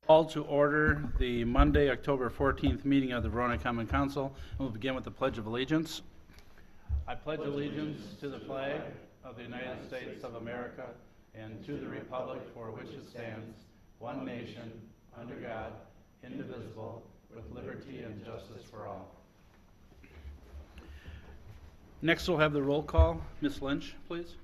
Call to order the Monday, October 14th meeting of the Verona Common Council. And we'll begin with the Pledge of Allegiance. I pledge allegiance to the flag of the United States of America and to the republic for which it stands, one nation, under God, indivisible, with liberty and justice for all. Next, we'll have the roll call. Ms. Lynch, please.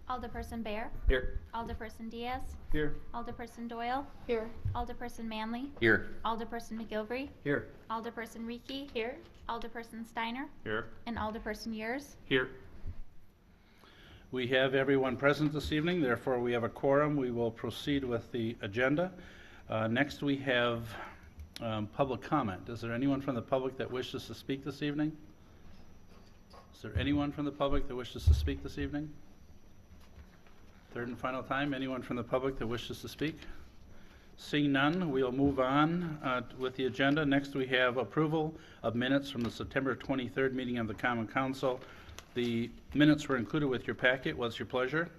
Alderperson Bear. Here. Alderperson Diaz. Here. Alderperson Doyle. Here. Alderperson Manley. Here. Alderperson McGilvery. Here. Alderperson Reekie. Here. Alderperson Steiner. Here. And Alderperson Yers. Here. We have everyone present this evening, therefore we have a quorum. We will proceed with the agenda. Next we have public comment. Is there anyone from the public that wishes to speak this evening? Is there anyone from the public that wishes to speak this evening? Third and final time, anyone from the public that wishes to speak? Seeing none, we'll move on with the agenda. Next we have approval of minutes from the September 23rd meeting of the Common Council. The minutes were included with your packet. What's your pleasure?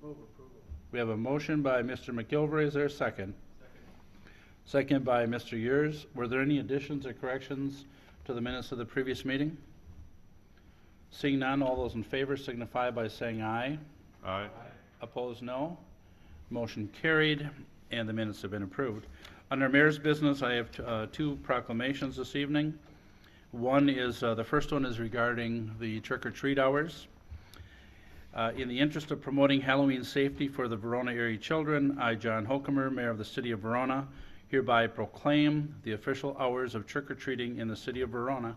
Move approval. We have a motion by Mr. McGilvery. Is there a second? Second by Mr. Yers. Were there any additions or corrections to the minutes of the previous meeting? Seeing none, all those in favor signify by saying aye. Aye. Opposed, no. Motion carried, and the minutes have been approved. Under Mayor's business, I have two proclamations this evening. One is, the first one is regarding the trick-or-treat hours. In the interest of promoting Halloween safety for the Verona area children, I, John Hokemer, Mayor of the City of Verona, hereby proclaim the official hours of trick-or-treating in the City of Verona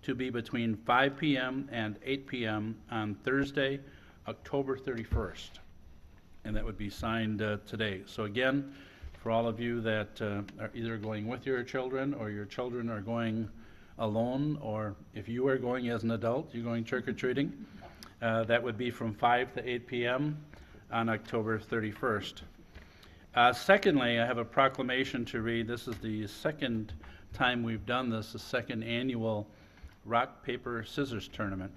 to be between 5 p.m. and 8 p.m. on Thursday, October 31st. And that would be signed today. So again, for all of you that are either going with your children or your children are going alone, or if you are going as an adult, you're going trick-or-treating, that would be from 5 to 8 p.m. on October 31st. Secondly, I have a proclamation to read. This is the second time we've done this, the second annual Rock, Paper, Scissors tournament.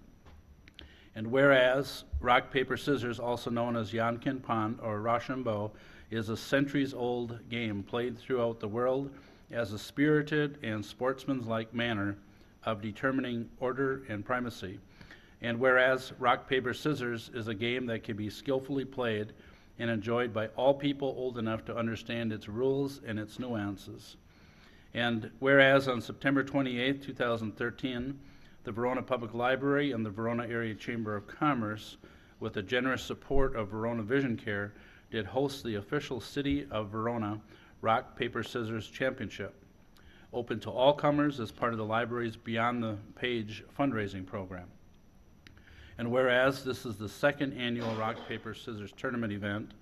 And whereas Rock, Paper, Scissors, also known as Yankin Pond or Rochambeau, is a centuries-old game played throughout the world as a spirited and sportsmanlike manner of determining order and primacy. And whereas Rock, Paper, Scissors is a game that can be skillfully played and enjoyed by all people old enough to understand its rules and its nuances. And whereas on September 28, 2013, the Verona Public Library and the Verona Area Chamber of Commerce, with the generous support of Verona Vision Care, did host the official City of Verona Rock, Paper, Scissors Championship, open to all comers as part of the library's Beyond the Page fundraising program. And whereas this is the second annual Rock, Paper, Scissors tournament event,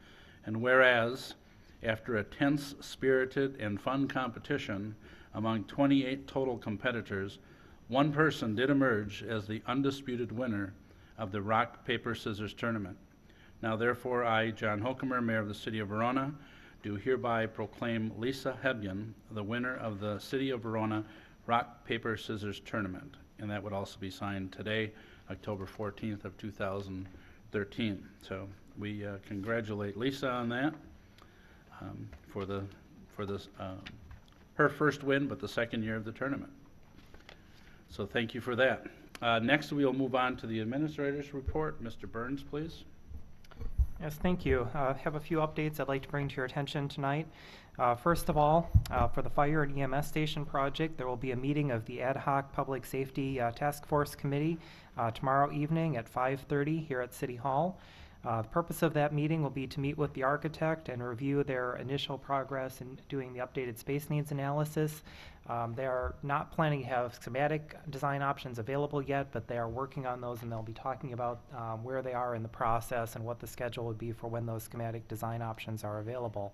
and whereas after a tense, spirited, and fun competition among 28 total competitors, one person did emerge as the undisputed winner of the Rock, Paper, Scissors tournament. Now therefore, I, John Hokemer, Mayor of the City of Verona, do hereby proclaim Lisa Hebgen the winner of the City of Verona Rock, Paper, Scissors tournament. And that would also be signed today, October 14th of 2013. So we congratulate Lisa on that. For this her first win, but the second year of the tournament. So thank you for that. Next, we will move on to the administrator's report. Mr. Burns, please. Yes, thank you. I have a few updates I'd like to bring to your attention tonight. First of all, for the Fire and EMS Station project, there will be a meeting of the Ad Hoc Public Safety Task Force Committee tomorrow evening at 5:30 here at City Hall. The purpose of that meeting will be to meet with the architect and review their initial progress in doing the updated space needs analysis. They are not planning to have schematic design options available yet, but they are working on those, and they'll be talking about where they are in the process and what the schedule would be for when those schematic design options are available.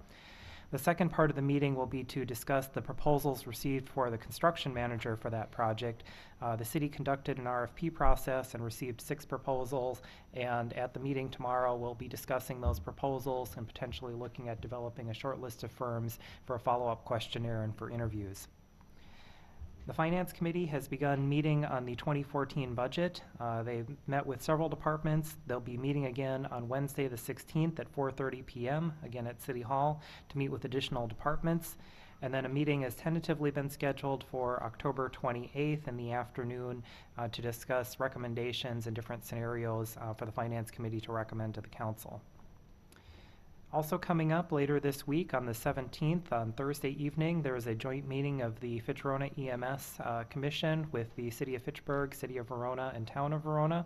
The second part of the meeting will be to discuss the proposals received for the construction manager for that project. The city conducted an RFP process and received 6 proposals, and at the meeting tomorrow we'll be discussing those proposals and potentially looking at developing a short list of firms for a follow-up questionnaire and for interviews. The Finance Committee has begun meeting on the 2014 budget. They've met with several departments. They'll be meeting again on Wednesday, the 16th at 4:30 p.m., again at City Hall, to meet with additional departments. And then a meeting has tentatively been scheduled for October 28th in the afternoon to discuss recommendations and different scenarios for the Finance Committee to recommend to the Council. Also coming up later this week on the 17th, on Thursday evening, there is a joint meeting of the Fitch-Verona EMS Commission with the City of Fitchburg, City of Verona, and Town of Verona.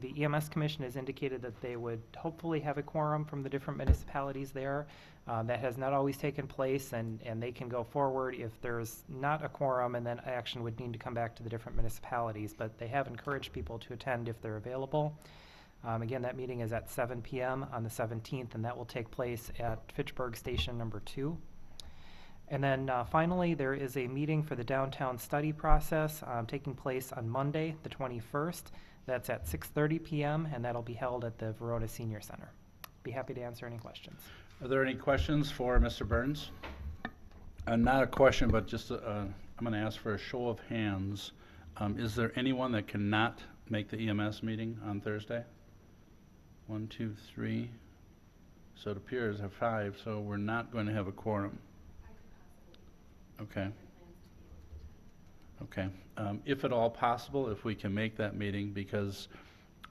The EMS Commission has indicated that they would hopefully have a quorum from the different municipalities there. That has not always taken place, and they can go forward if there's not a quorum, and then action would need to come back to the different municipalities. But they have encouraged people to attend if they're available. Again, that meeting is at 7 p.m. on the 17th, and that will take place at Fitchburg Station number 2. And then finally, there is a meeting for the downtown study process taking place on Monday, the 21st. That's at 6:30 p.m., and that'll be held at the Verona Senior Center. Be happy to answer any questions. Are there any questions for Mr. Burns? Not a question, but just I'm going to ask for a show of hands. Is there anyone that cannot make the EMS meeting on Thursday? 1, 2, 3. So it appears there are 5, so we're not going to have a quorum. Okay. Okay. If at all possible, if we can make that meeting, because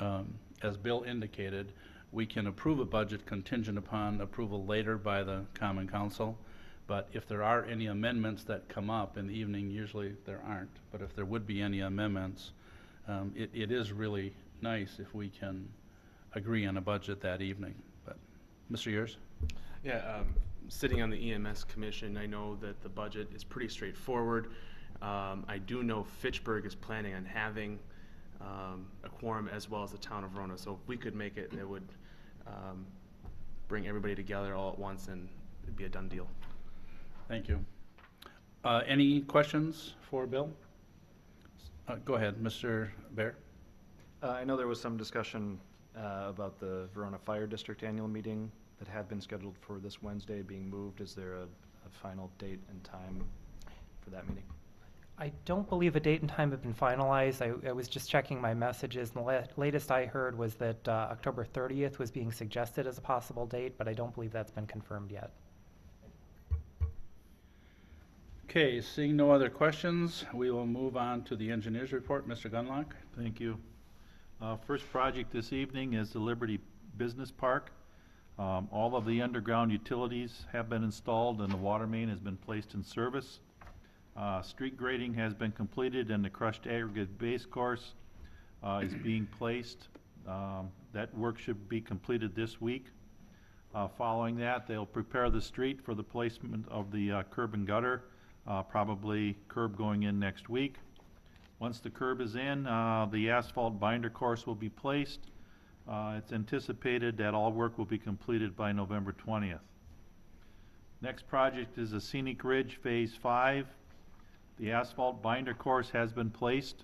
as Bill indicated, we can approve a budget contingent upon approval later by the Common Council. But if there are any amendments that come up in the evening, usually there aren't. But if there would be any amendments, it is really nice if we can agree on a budget that evening. But Mr. Years? Yeah, sitting on the EMS commission, I know that the budget is pretty straightforward. I do know Fitchburg is planning on having a quorum as well as the town of Verona. So if we could make it, it would bring everybody together all at once, and it'd be a done deal. Thank you. Any questions for Bill? Go ahead, Mr. Bear. I know there was some discussion about the Verona Fire District annual meeting that had been scheduled for this Wednesday being moved. Is there a final date and time for that meeting? I don't believe a date and time have been finalized. I was just checking my messages, and the latest I heard was that October 30th was being suggested as a possible date, but I don't believe that's been confirmed yet. Okay, seeing no other questions, we will move on to the engineer's report. Mr. Gunlock? Thank you. First project this evening is the Liberty Business Park. All of the underground utilities have been installed and the water main has been placed in service. Street grading has been completed and the crushed aggregate base course is being placed. That work should be completed this week. Following that, they'll prepare the street for the placement of the curb and gutter, probably curb going in next week. Once the curb is in, the asphalt binder course will be placed. It's anticipated that all work will be completed by November 20th. Next project is the Scenic Ridge Phase 5. The asphalt binder course has been placed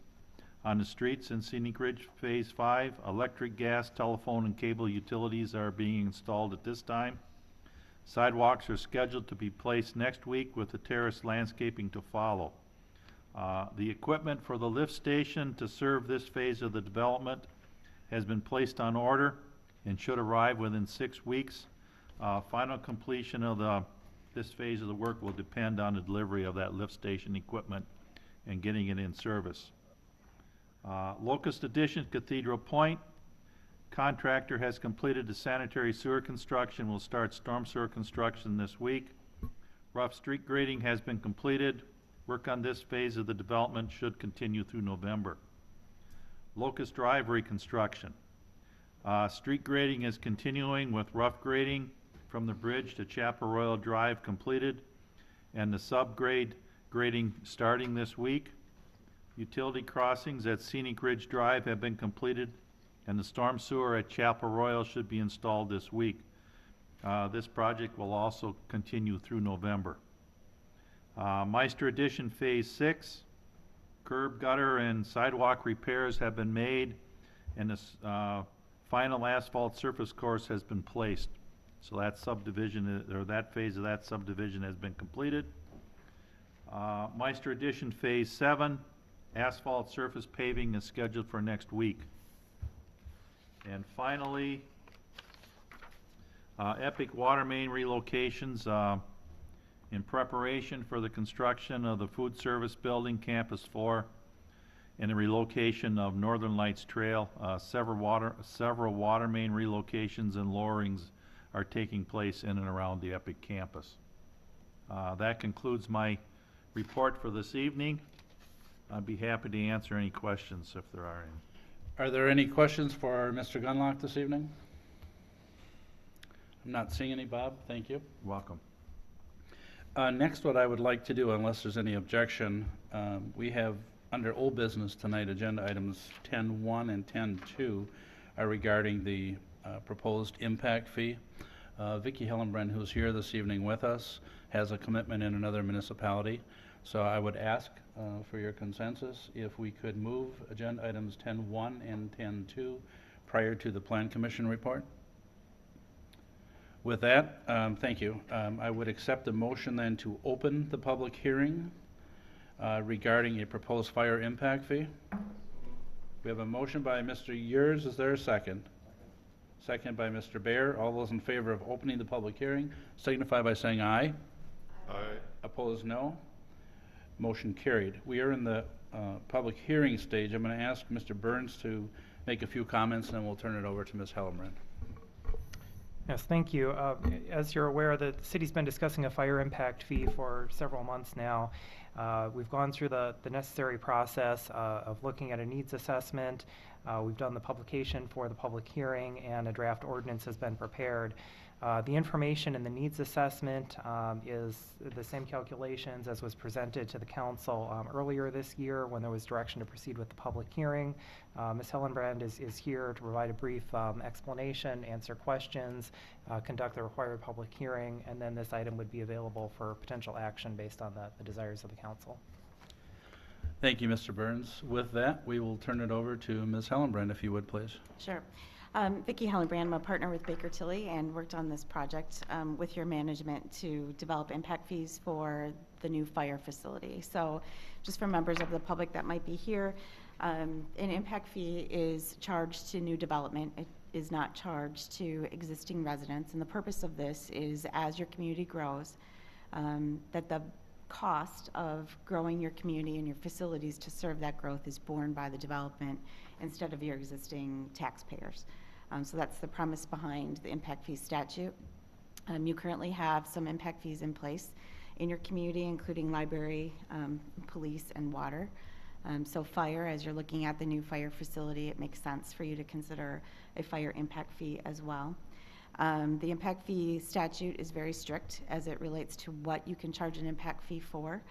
on the streets in Scenic Ridge Phase 5. Electric, gas, telephone, and cable utilities are being installed at this time. Sidewalks are scheduled to be placed next week with the terrace landscaping to follow. The equipment for the lift station to serve this phase of the development has been placed on order and should arrive within 6 weeks. Final completion of this phase of the work will depend on the delivery of that lift station equipment and getting it in service. Locust Addition, Cathedral Point. Contractor has completed the sanitary sewer construction. Will start storm sewer construction this week. Rough street grading has been completed. Work on this phase of the development should continue through November. Locust Drive reconstruction. Street grading is continuing with rough grading from the bridge to Chapel Royal Drive completed, and the subgrade grading starting this week. Utility crossings at Scenic Ridge Drive have been completed, and the storm sewer at Chapel Royal should be installed this week. This project will also continue through November. Meister Addition Phase 6, curb, gutter, and sidewalk repairs have been made, and the final asphalt surface course has been placed. So that subdivision, or that phase of that subdivision has been completed. Meister Addition Phase 7, asphalt surface paving is scheduled for next week. And finally, Epic water main relocations in preparation for the construction of the food service building, Campus 4, and the relocation of Northern Lights Trail. Several water main relocations and lowerings are taking place in and around the Epic campus. That concludes my report for this evening. I'd be happy to answer any questions if there are any. Are there any questions for Mr. Gunlock this evening? I'm not seeing any, Bob. Thank you. Welcome. Next, what I would like to do, unless there's any objection, we have under old business tonight, agenda items 10.1 and 10.2 are regarding the proposed impact fee. Vicki Hillenbrand, who's here this evening with us, has a commitment in another municipality. So I would ask for your consensus if we could move agenda items 10.1 and 10.2 prior to the Plan Commission report. With that, thank you. I would accept a motion then to open the public hearing regarding a proposed fire impact fee. We have a motion by Mr. Yers. Is there a second? Second by Mr. Baer. All those in favor of opening the public hearing signify by saying aye. Aye. Opposed, no. Motion carried. We are in the public hearing stage. I'm going to ask Mr. Burns to make a few comments, and then we'll turn it over to Ms. Hillenbrand. Yes, thank you. As you're aware, the city's been discussing a fire impact fee for several months now. We've gone through the necessary process of looking at a needs assessment. We've done the publication for the public hearing, and a draft ordinance has been prepared. The information in the needs assessment is the same calculations as was presented to the council earlier this year when there was direction to proceed with the public hearing. Ms. Hillenbrand is here to provide a brief explanation, answer questions, conduct the required public hearing, and then this item would be available for potential action based on the desires of the council. Thank you, Mr. Burns. With that, we will turn it over to Ms. Hillenbrand, if you would, please. Sure. Vicki Hellenbrand, I'm a partner with Baker Tilly and worked on this project with your management to develop impact fees for the new fire facility. So just for members of the public that might be here, an impact fee is charged to new development. It is not charged to existing residents. And the purpose of this is as your community grows, that the cost of growing your community and your facilities to serve that growth is borne by the development instead of your existing taxpayers. So that's the premise behind the impact fee statute. You currently have some impact fees in place in your community, including library, police, and water. So fire, as you're looking at the new fire facility, it makes sense for you to consider a fire impact fee as well. The impact fee statute is very strict as it relates to what you can charge an impact fee for.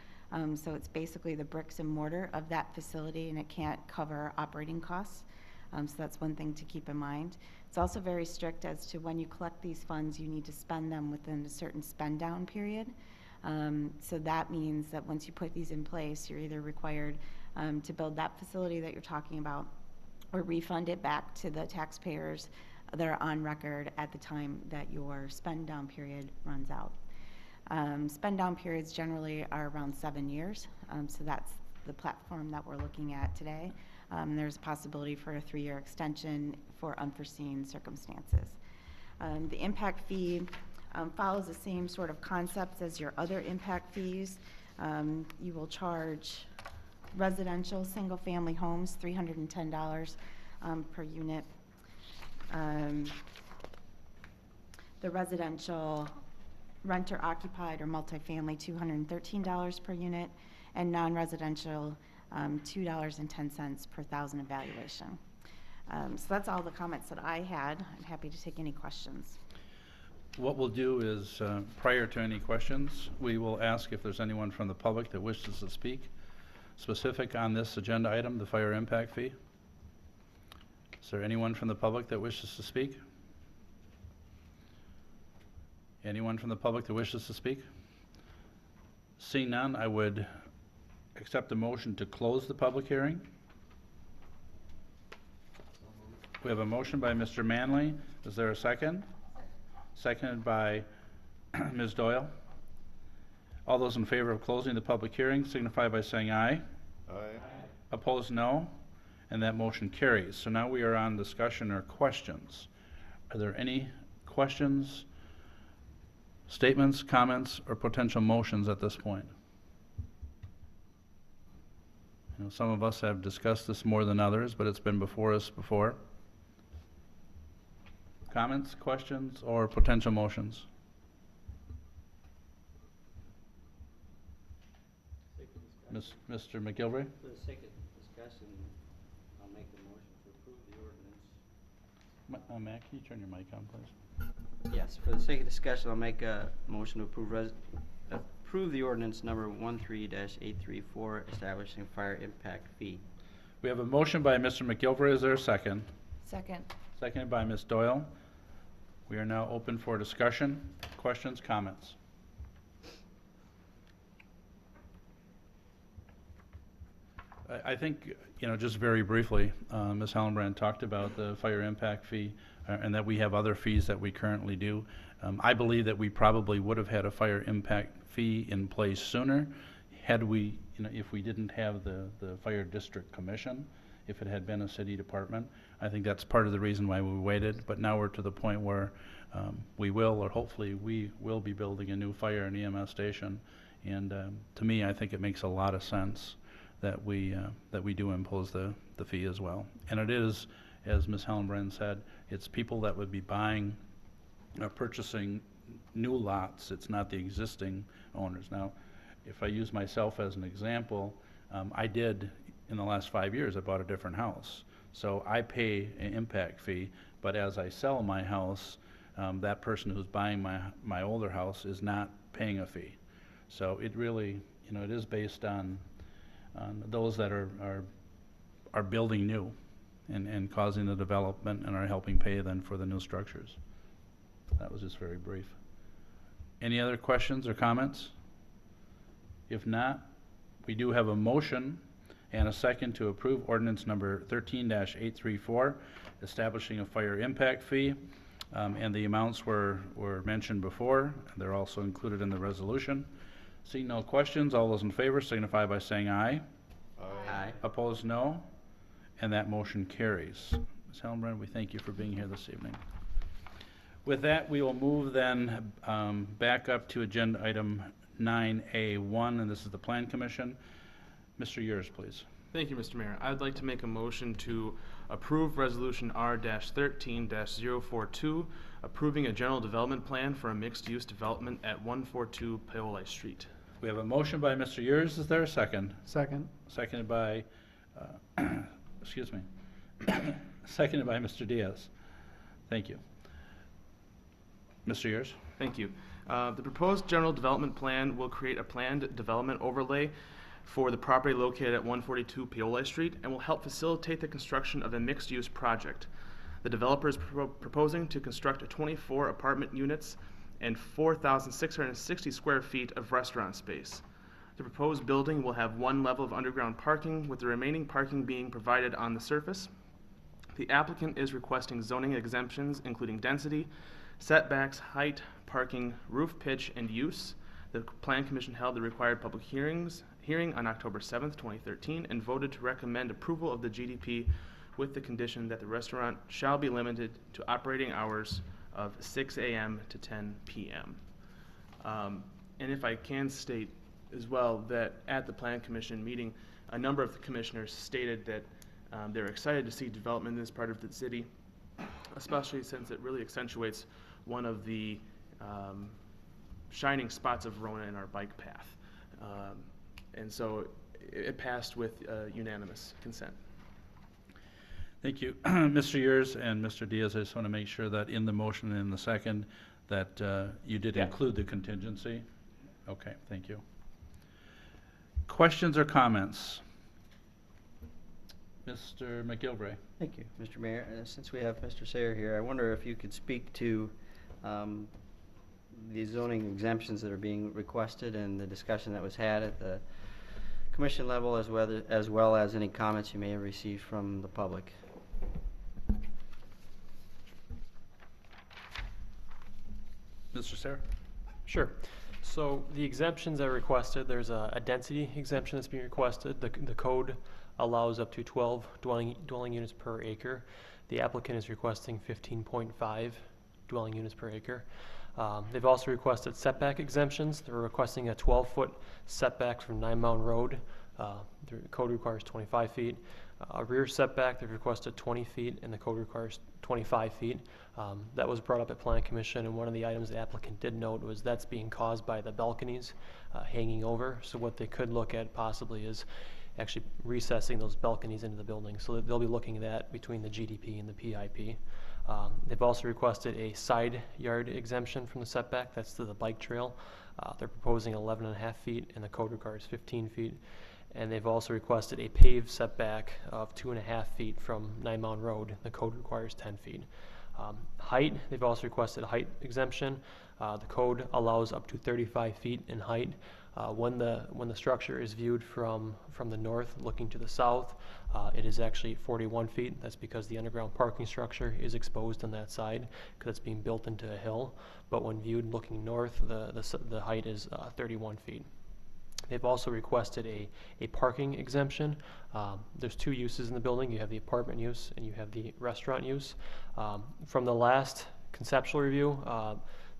So it's basically the bricks and mortar of that facility, and it can't cover operating costs. So that's one thing to keep in mind. It's also very strict as to when you collect these funds, you need to spend them within a certain spend down period. So that means that once you put these in place, you're either required to build that facility that you're talking about or refund it back to the taxpayers that are on record at the time that your spend down period runs out. Spend down periods generally are around 7 years, so that's the platform that we're looking at today. There's a possibility for a 3-year extension for unforeseen circumstances. The impact fee follows the same sort of concepts as your other impact fees. You will charge residential single-family homes $310 per unit. The residential renter occupied or multifamily $213 per unit, and non-residential $2.10 per thousand evaluation. So that's all the comments that I had. I'm happy to take any questions. What we'll do is, prior to any questions, we will ask if there's anyone from the public that wishes to speak specific on this agenda item, the fire impact fee. Is there anyone from the public that wishes to speak? Anyone from the public that wishes to speak? Seeing none, I would accept a motion to close the public hearing. We have a motion by Mr. Manley. Is there a second? Seconded by Ms. Doyle. All those in favor of closing the public hearing signify by saying aye. Aye. Opposed, no. And that motion carries. So now we are on discussion or questions. Are there any questions, statements, comments, or potential motions at this point? You know, some of us have discussed this more than others, but it's been before us before. Comments, questions, or potential motions? Mr. McGilvery? For the sake of discussion, I'll make the motion to approve the ordinance. Matt, can you turn your mic on, please? Yes, for the sake of discussion, I'll make a motion to approve the ordinance number 13-834, establishing fire impact fee. We have a motion by Mr. McGilvery. Is there a second? Second. Seconded by Ms. Doyle. We are now open for discussion, questions, comments. I think, you know, just very briefly, Ms. Hallenbrand talked about the fire impact fee and that we have other fees that we currently do. I believe that we probably would have had a fire impact fee in place sooner had we, you know, if we didn't have the fire district commission, if it had been a city department. I think that's part of the reason why we waited, but now we're to the point where we will, or hopefully we will be building a new fire and EMS station. And to me, I think it makes a lot of sense that we do impose the fee as well. And it is, as Ms. Hallenbrand said, it's people that would be buying, purchasing new lots. It's not the existing owners. Now, if I use myself as an example, I did, in the last 5 years, I bought a different house. So I pay an impact fee, but as I sell my house, that person who's buying my older house is not paying a fee. So it really, you know, it is based on those that are building new and causing the development and are helping pay then for the new structures. That was just very brief. Any other questions or comments? If not, we do have a motion and a second to approve ordinance number 13-834, establishing a fire impact fee. And the amounts were mentioned before. They're also included in the resolution. Seeing no questions, all those in favor signify by saying aye. Aye. Opposed, no. And that motion carries. Ms. Hallenbrand, we thank you for being here this evening. With that, we will move then back up to agenda item 9A1, and this is the Plan Commission. Mr. Yurs, please. Thank you, Mr. Mayor. I'd like to make a motion to approve Resolution R-13-042, approving a general development plan for a mixed-use development at 142 Paoli Street. We have a motion by Mr. Yurs. Is there a second? Second. Seconded by, excuse me, seconded by Mr. Diaz. Thank you. Mr. Yurs? Thank you. The proposed general development plan will create a planned development overlay for the property located at 142 Paoli Street and will help facilitate the construction of a mixed-use project. The developer is proposing to construct 24 apartment units and 4,660 square feet of restaurant space. The proposed building will have one level of underground parking, with the remaining parking being provided on the surface. The applicant is requesting zoning exemptions, including density, setbacks, height, parking, roof pitch, and use. The Plan Commission held the required public hearing on October 7th, 2013, and voted to recommend approval of the GDP with the condition that the restaurant shall be limited to operating hours of 6 a.m. to 10 p.m. And if I can state as well that at the Plan Commission meeting, a number of the commissioners stated that they're excited to see development in this part of the city, especially since it really accentuates one of the shining spots of Rona in our bike path. And so it passed with unanimous consent. Thank you, Mr. Yurs and Mr. Diaz. I just want to make sure that in the motion and in the second that you did include the contingency. Okay, thank you. Questions or comments? Mr. McGilvray. Thank you, Mr. Mayor. Since we have Mr. Sayer here, I wonder if you could speak to the zoning exemptions that are being requested and the discussion that was had at the commission level, as well as any comments you may have received from the public. Mr. Sayer. Sure. So the exemptions that are requested, there's a density exemption that's being requested. The code allows up to 12 dwelling units per acre. The applicant is requesting 15.5 dwelling units per acre. They've also requested setback exemptions. They're requesting a 12-foot setback from 9 Mound Road. The code requires 25 feet. A rear setback, they've requested 20 feet, and the code requires 25 feet. That was brought up at Plan Commission, and one of the items the applicant did note was that's being caused by the balconies hanging over. So what they could look at possibly is actually recessing those balconies into the building. So they'll be looking at that between the GDP and the PIP. They've also requested a side yard exemption from the setback. That's to the bike trail. They're proposing 11.5 feet, and the code requires 15 feet. And they've also requested a paved setback of 2.5 feet from 9 Mound Road. The code requires 10 feet. Height, they've also requested a height exemption. The code allows up to 35 feet in height. When the structure is viewed from the north looking to the south, it is actually 41 feet. That's because the underground parking structure is exposed on that side because it's being built into a hill. But when viewed looking north, the height is 31 feet. They've also requested a parking exemption. There's 2 uses in the building. You have the apartment use and you have the restaurant use. From the last conceptual review,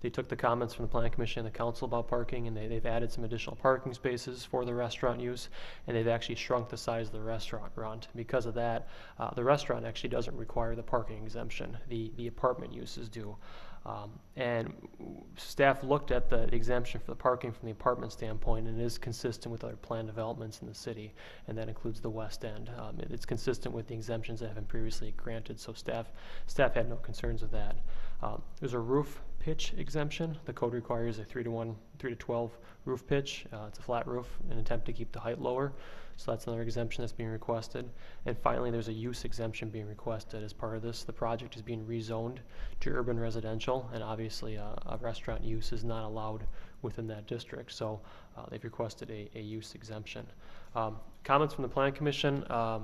they took the comments from the Plan Commission and the Council about parking, and they've added some additional parking spaces for the restaurant use, and they've actually shrunk the size of the restaurant. Because of that, the restaurant actually doesn't require the parking exemption. The apartment uses do. And staff looked at the exemption for the parking from the apartment standpoint, and it is consistent with other planned developments in the city, and that includes the west end. It's consistent with the exemptions that have been previously granted, so staff had no concerns with that. There's a roof pitch exemption. The code requires a 3 to 12 roof pitch. It's a flat roof, an attempt to keep the height lower. So that's another exemption that's being requested. And finally, there's a use exemption being requested as part of this. The project is being rezoned to urban residential, and obviously a restaurant use is not allowed within that district. So they've requested a use exemption. Comments from the Plan Commission. I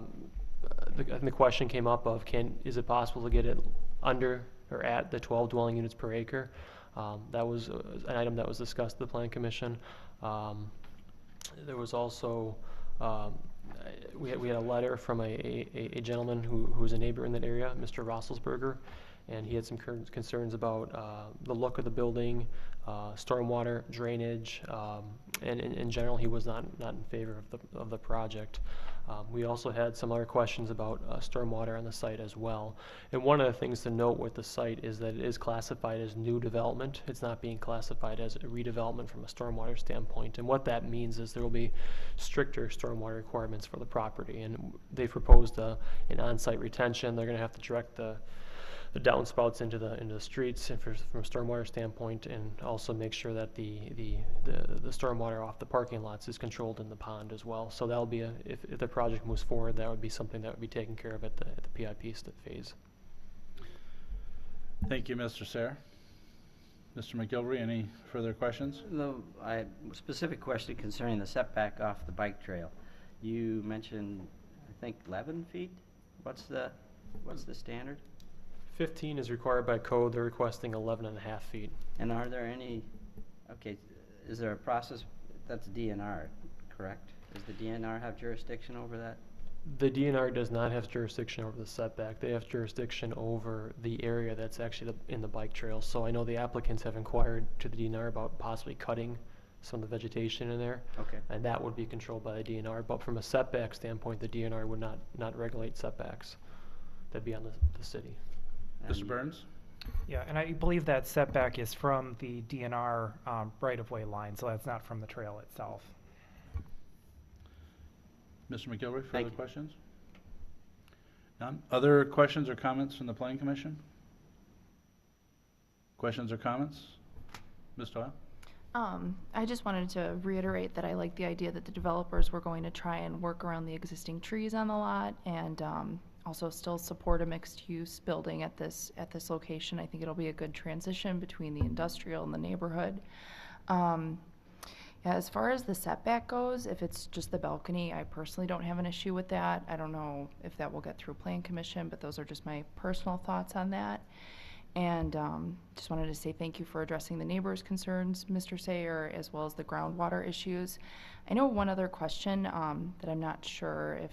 think the question came up of is it possible to get it under or at the 12 dwelling units per acre? That was an item that was discussed at the Plan Commission. There was also we had a letter from a gentleman who was a neighbor in that area, Mr. Rosselsberger, and he had some concerns about the look of the building, stormwater, drainage, and in general he was not in favor of the project. We also had some other questions about stormwater on the site as well. And one of the things to note with the site is that it is classified as new development. It's not being classified as a redevelopment from a stormwater standpoint. And what that means is there will be stricter stormwater requirements for the property. And they've proposed an on-site retention. They're going to have to direct the downspouts into the streets and from a stormwater standpoint, and also make sure that the stormwater off the parking lots is controlled in the pond as well. So that'll be if the project moves forward, that would be something that would be taken care of at the PIP phase. Thank you, Mr. Sayre. Mr. McGilvery, any further questions? No, I have a specific question concerning the setback off the bike trail. You mentioned, I think, 11 feet? What's the standard? 15 is required by code. They're requesting 11.5 feet. And are there any, is there a process, that's DNR, correct? Does the DNR have jurisdiction over that? The DNR does not have jurisdiction over the setback. They have jurisdiction over the area that's actually in the bike trail. So I know the applicants have inquired to the DNR about possibly cutting some of the vegetation in there. Okay. And that would be controlled by the DNR. But from a setback standpoint, the DNR would not regulate setbacks. That'd be on the city. Mr. Burns? Yeah, and I believe that setback is from the DNR right-of-way line, so that's not from the trail itself. Mr. McGilvery, Thank further you. questions? None? Other questions or comments from the Planning Commission? Questions or comments? Ms. Doyle? I just wanted to reiterate that I like the idea that the developers were going to try and work around the existing trees on the lot and also still support a mixed-use building at this location. I think it'll be a good transition between the industrial and the neighborhood. Yeah, as far as the setback goes, if it's just the balcony, I personally don't have an issue with that. I don't know if that will get through Plan Commission, but those are just my personal thoughts on that. And just wanted to say thank you for addressing the neighbors' concerns, Mr. Sayer, as well as the groundwater issues. I know one other question that I'm not sure if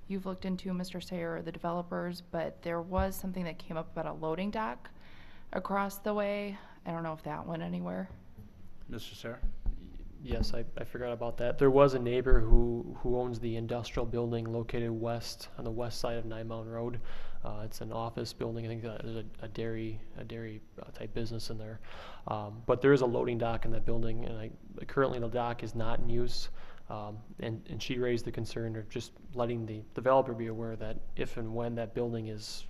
you've looked into, Mr. Sayer, or the developers, but there was something that came up about a loading dock across the way. I don't know if that went anywhere. Mr. Sarah? Yes, I forgot about that. There was a neighbor who owns the industrial building located west, on the west side of 9 Mountain Road. It's an office building. I think there's a dairy type business in there. But there is a loading dock in that building, and currently the dock is not in use. And she raised the concern of just letting the developer be aware that if and when that building is,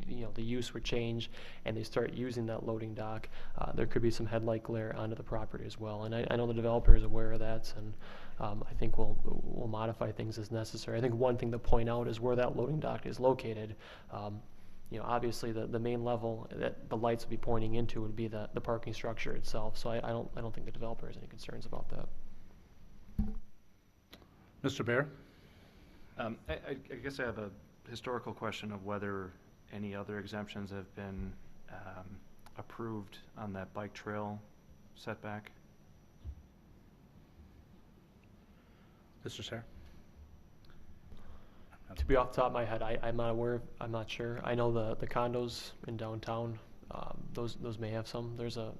the use would change and they start using that loading dock, there could be some headlight glare onto the property as well. And I know the developer is aware of that, and I think we'll modify things as necessary. I think one thing to point out is where that loading dock is located. Obviously the main level that the lights would be pointing into would be the parking structure itself. So I don't think the developer has any concerns about that. Mr. Bear? I guess I have a historical question of whether any other exemptions have been approved on that bike trail setback. Mr. Sarah? To be off the top of my head, I'm not aware. I'm not sure. I know the condos in downtown, those may have some. There's a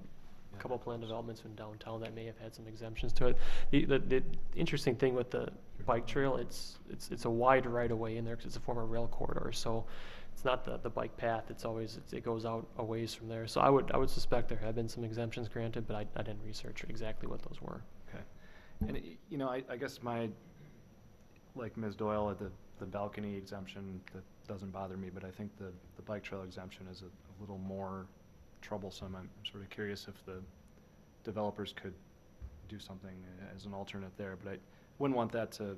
couple planned developments in downtown that may have had some exemptions to it. The interesting thing with the bike trail, it's a wide right of way in there because it's a former rail corridor. So it's not the bike path. It goes out a ways from there. So I would suspect there have been some exemptions granted, but I didn't research exactly what those were. Okay. And I guess like Ms. Doyle, the balcony exemption, that doesn't bother me, but I think the bike trail exemption is a little more troublesome. I'm sort of curious if the developers could do something as an alternate there, but I wouldn't want that to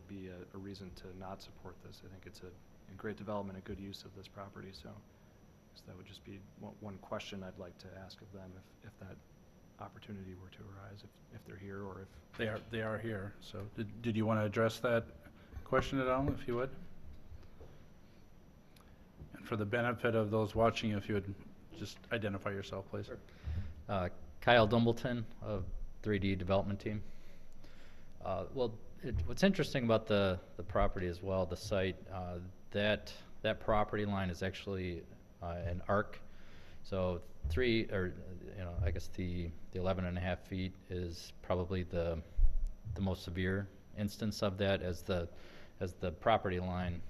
be a reason to not support this. I think it's a great development, a good use of this property, so that would just be one question I'd like to ask of them if that opportunity were to arise, if they're here or if... They are here, so did you want to address that question at all, if you would? And for the benefit of those watching, if you would just identify yourself, please. Kyle Dumbleton of 3D Development Team. What's interesting about the property as well, the site, that property line is actually an arc. So I guess the 11.5 feet is probably the most severe instance of that. As the property line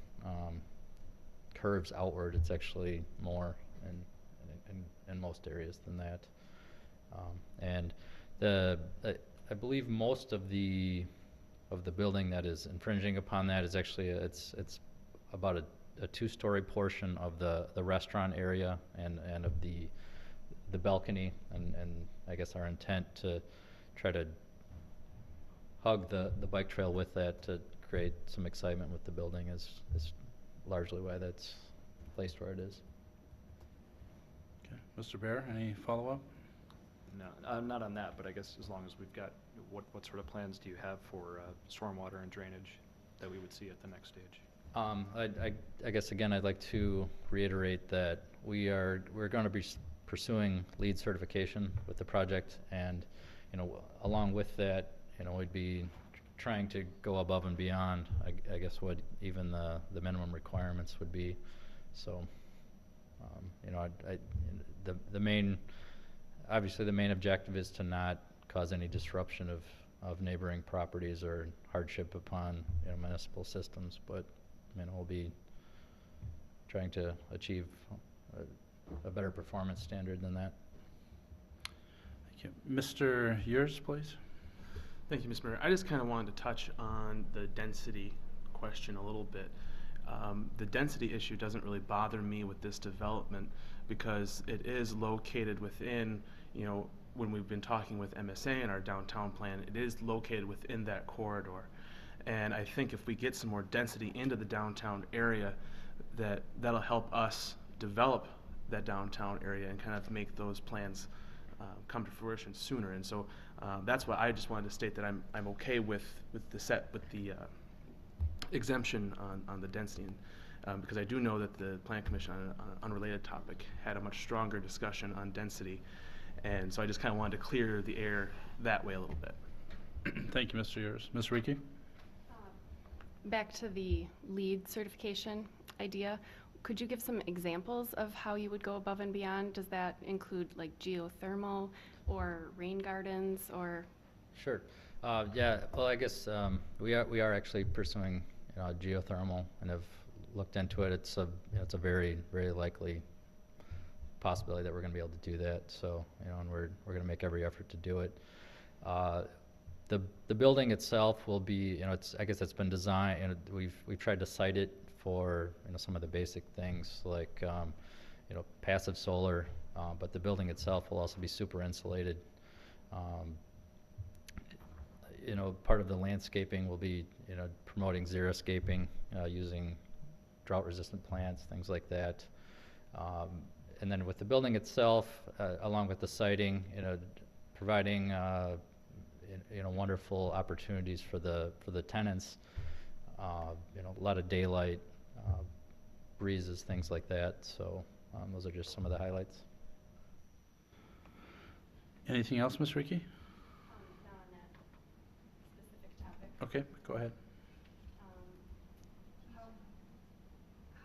curves outward, it's actually more in most areas than that. And I believe most of the building that is infringing upon that is actually it's about a 2-story portion of the restaurant area and of the balcony, and I guess our intent to try to hug the bike trail with that to create some excitement with the building is largely why that's placed where it is. Okay. Mr. Bear, any follow-up? No, not on that, but I guess as long as we've got, what sort of plans do you have for stormwater and drainage that we would see at the next stage? I guess again, I'd like to reiterate that we're going to be pursuing LEED certification with the project, and along with that, we'd be trying to go above and beyond, I guess, what even the minimum requirements would be. So, obviously the main objective is to not cause any disruption of neighboring properties or hardship upon municipal systems, but we'll be trying to achieve a better performance standard than that. Thank you. Mr. Yers, please. Thank you, Mr. Mayor. I just kind of wanted to touch on the density question a little bit. The density issue doesn't really bother me with this development because it is located within, when we've been talking with MSA and our downtown plan, it is located within that corridor. And I think if we get some more density into the downtown area, that'll help us develop that downtown area and kind of make those plans come to fruition sooner. And so that's why I just wanted to state that I'm okay with the exemption on the density. because I do know that the Plan Commission on an unrelated topic had a much stronger discussion on density. And so I just kind of wanted to clear the air that way a little bit. Thank you, Mr. Ayers. Ms. Reiki? Back to the LEED certification idea, could you give some examples of how you would go above and beyond? Does that include like geothermal or rain gardens or? Sure. Yeah, well, I guess we are actually pursuing, geothermal and have looked into it. It's a very, very likely possibility that we're going to be able to do that. So, and we're going to make every effort to do it. The building itself will be, I guess it's been designed, and we've tried to site it for, some of the basic things like, passive solar, but the building itself will also be super insulated. Part of the landscaping will be, promoting xeriscaping, using drought-resistant plants, things like that. And then with the building itself, along with the siting, providing, wonderful opportunities for the tenants. A lot of daylight, breezes, things like that. So those are just some of the highlights. Anything else, Ms. Reiki? Not on that specific topic. Okay, go ahead.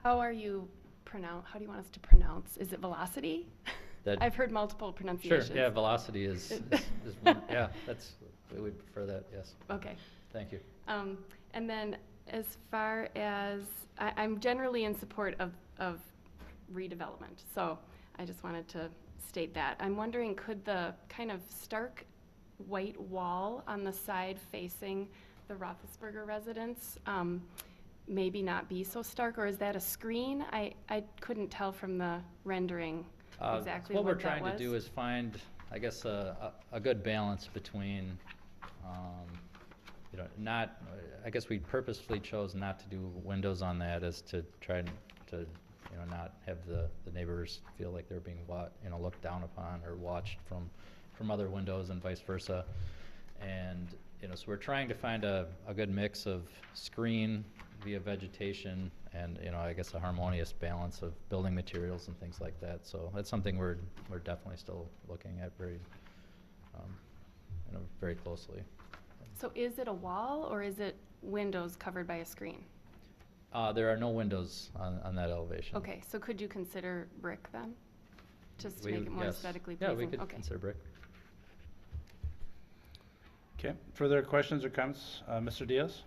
How are you how do you want us to pronounce? Is it velocity? I've heard multiple Sure, pronunciations. yeah, velocity is one, yeah, we would prefer that, yes. Okay. Thank you. And then as far as, I'm generally in support of redevelopment, so I just wanted to state that. I'm wondering, could the kind of stark white wall on the side facing the Roethlisberger residence maybe not be so stark, or is that a screen? I couldn't tell from the rendering exactly what we're that trying was. to do is find, I guess, a good balance between, I guess we purposefully chose not to do windows on that as to try to not have the neighbors feel like they're being looked down upon or watched from other windows and vice versa. And, so we're trying to find a good mix of screen via vegetation and, I guess a harmonious balance of building materials and things like that. So that's something we're definitely still looking at very, very closely. So is it a wall, or is it windows covered by a screen? There are no windows on that elevation. Okay, so could you consider brick then? Just to make it more yes. aesthetically Yeah, pleasing? we could Okay. consider brick. Okay, further questions or comments? Mr. Diaz?